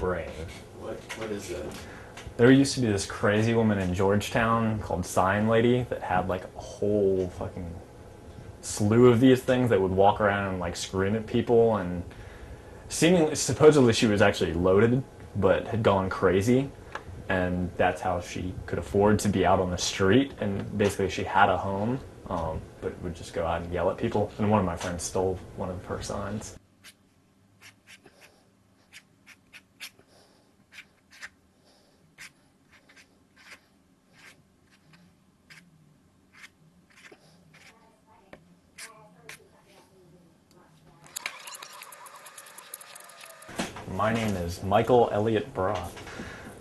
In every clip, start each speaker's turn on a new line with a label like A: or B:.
A: brave.
B: What is that?
A: There used to be this crazy woman in Georgetown called Sign Lady that had like a whole fucking slew of these things that would walk around and like scream at people, and seemingly, supposedly she was actually loaded, but had gone crazy, and that's how she could afford to be out on the street. And basically, she had a home, but would just go out and yell at people. And one of my friends stole one of her signs. My name is Mikael Broth.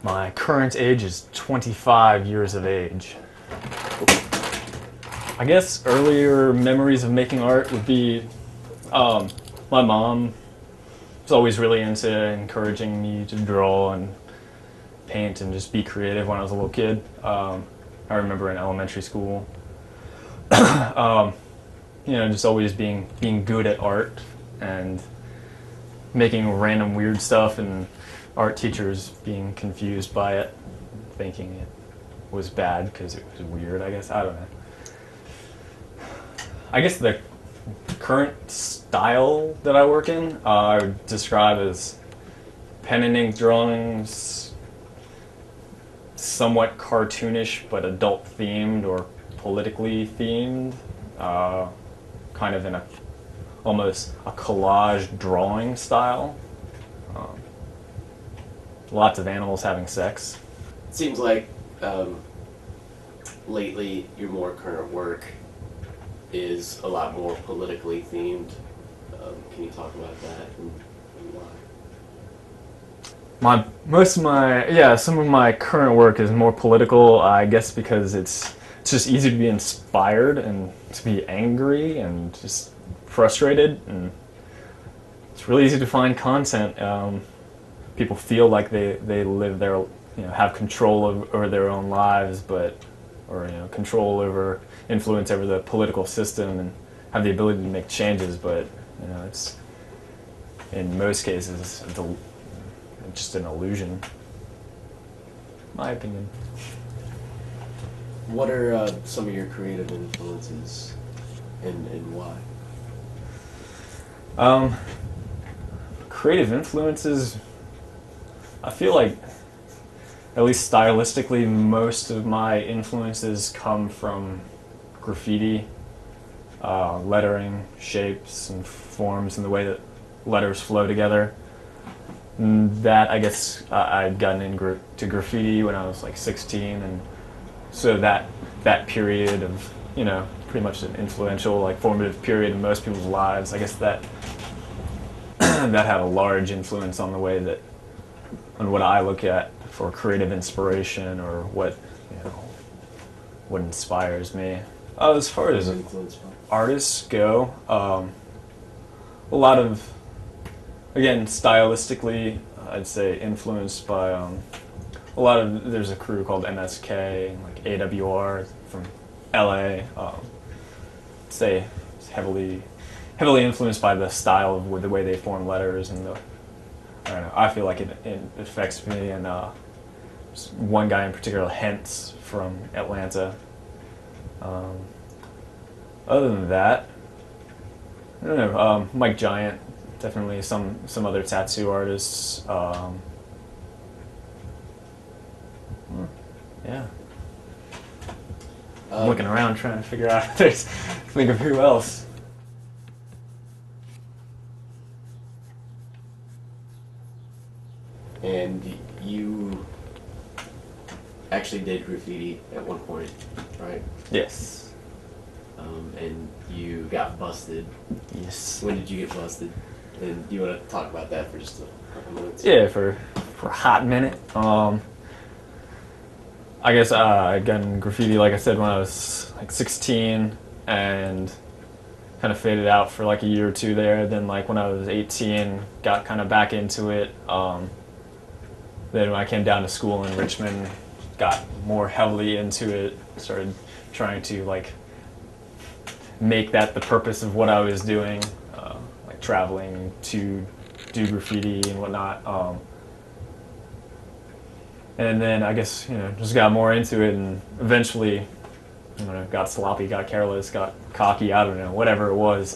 A: My current age is 25 years of age. I guess earlier memories of making art would be my mom was always really into encouraging me to draw and paint and just be creative when I was a little kid. I remember in elementary school, just always being good at art and making random weird stuff, and art teachers being confused by it, thinking it was bad because it was weird, I guess. I don't know. I guess the current style that I work in, I would describe as pen and ink drawings, somewhat cartoonish but adult themed or politically themed, kind of in almost a collage drawing style. Lots of animals having sex.
B: It seems like lately your more current work is a lot more politically themed. Can you talk about that and why?
A: Some of my current work is more political, I guess, because it's just easy to be inspired and to be angry and just frustrated, and it's really easy to find content. People feel like they live their, have control over their own lives, or control over, influence over the political system, and have the ability to make changes, but it's in most cases just an illusion, my opinion.
B: What are some of your creative influences, and why?
A: Creative influences, I feel like, at least stylistically, most of my influences come from graffiti, lettering, shapes and forms, and the way that letters flow together. That, I guess, I'd gotten into graffiti when I was like 16, and so that period of, pretty much an influential, like formative period in most people's lives, I guess that that had a large influence on the way that, on what I look at for creative inspiration, or what inspires me. As far as artists go, a lot of, again, stylistically, I'd say influenced by a lot of, there's a crew called MSK and like AWR from LA. Say it's heavily influenced by the style of the way they form letters, and I don't know, I feel like it affects me, and one guy in particular, Hence from Atlanta. Other than that, I don't know, Mike Giant, definitely some other tattoo artists. Yeah. I'm looking around trying to figure out if there's, think of who else.
B: And you actually did graffiti at one point, right?
A: Yes.
B: And you got busted.
A: Yes.
B: When did you get busted? And do you want to talk about that for just a couple minutes?
A: Yeah, for a hot minute. I guess I got in graffiti, like I said, when I was like 16, and kind of faded out for like a year or two there. Then like when I was 18, got kind of back into it. Then when I came down to school in Richmond, got more heavily into it, started trying to like make that the purpose of what I was doing, like traveling to do graffiti and whatnot. And then I guess, just got more into it, and eventually, got sloppy, got careless, got cocky, I don't know, whatever it was.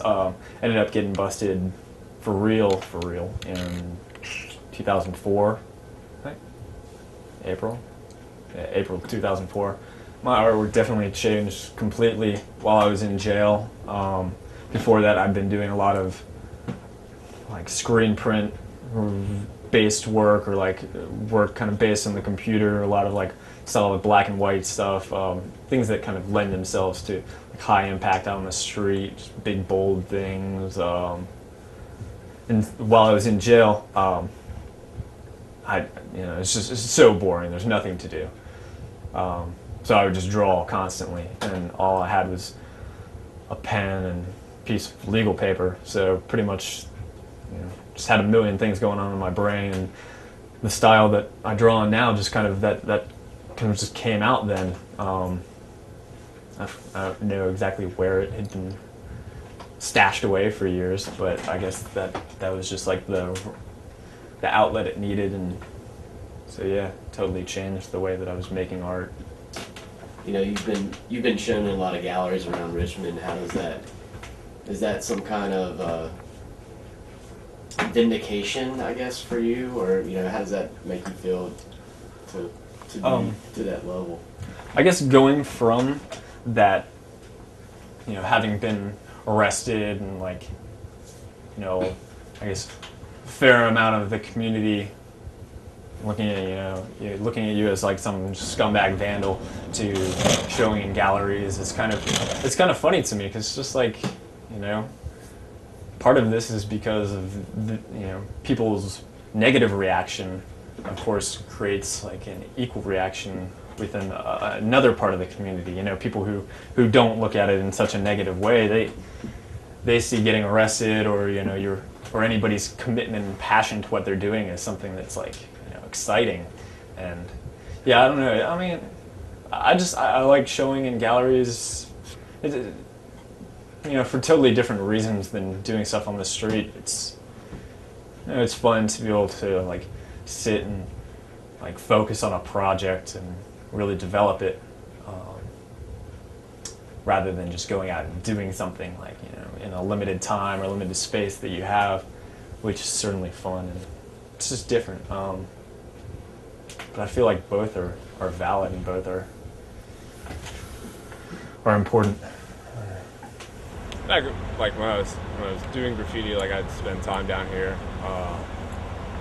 A: Ended up getting busted for real, in 2004, I think. April? Yeah, April 2004. My artwork definitely changed completely while I was in jail. Before that, I'd been doing a lot of like screen print based work, or like work kind of based on the computer, a lot of like solid black and white stuff, things that kind of lend themselves to like high impact out on the street, big bold things. And while I was in jail, it's so boring. There's nothing to do. So I would just draw constantly, and all I had was a pen and a piece of legal paper. So pretty much, just had a million things going on in my brain, and the style that I draw on now just kind of that kind of just came out then. I don't know exactly where it had been stashed away for years, but I guess that was just like the outlet it needed, and so yeah, totally changed the way that I was making art.
B: You've been shown in a lot of galleries around Richmond. How does that? Is that some kind of vindication, I guess, for you, or how does that make you feel to be to that level?
A: I guess going from that, having been arrested and like, I guess a fair amount of the community looking at you as like some scumbag vandal, to showing in galleries, it's kind of funny to me, because it's just like, part of this is because of the, people's negative reaction, of course, creates like an equal reaction within another part of the community. People who don't look at it in such a negative way, they see getting arrested, or or anybody's commitment and passion to what they're doing as something that's like exciting. And yeah, I don't know. I mean, I like showing in galleries. For totally different reasons than doing stuff on the street. It's fun to be able to like sit and like focus on a project and really develop it, rather than just going out and doing something like in a limited time or limited space that you have, which is certainly fun, and it's just different. But I feel like both are valid, and both are important.
C: Like when I was doing graffiti, like I'd spend time down here. I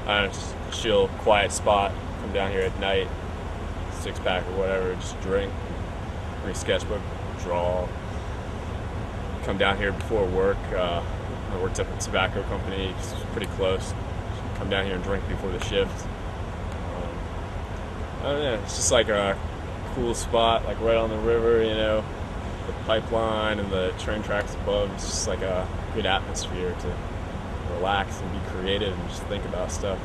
C: don't know, just chill, quiet spot. Come down here at night, 6-pack or whatever, just drink, bring a sketchbook, draw. Come down here before work. I worked at a tobacco company, it's pretty close. Come down here and drink before the shift. I don't know, it's just like a cool spot, like right on the river, the pipeline and the train tracks above. It's just like a good atmosphere to relax and be creative and just think about stuff.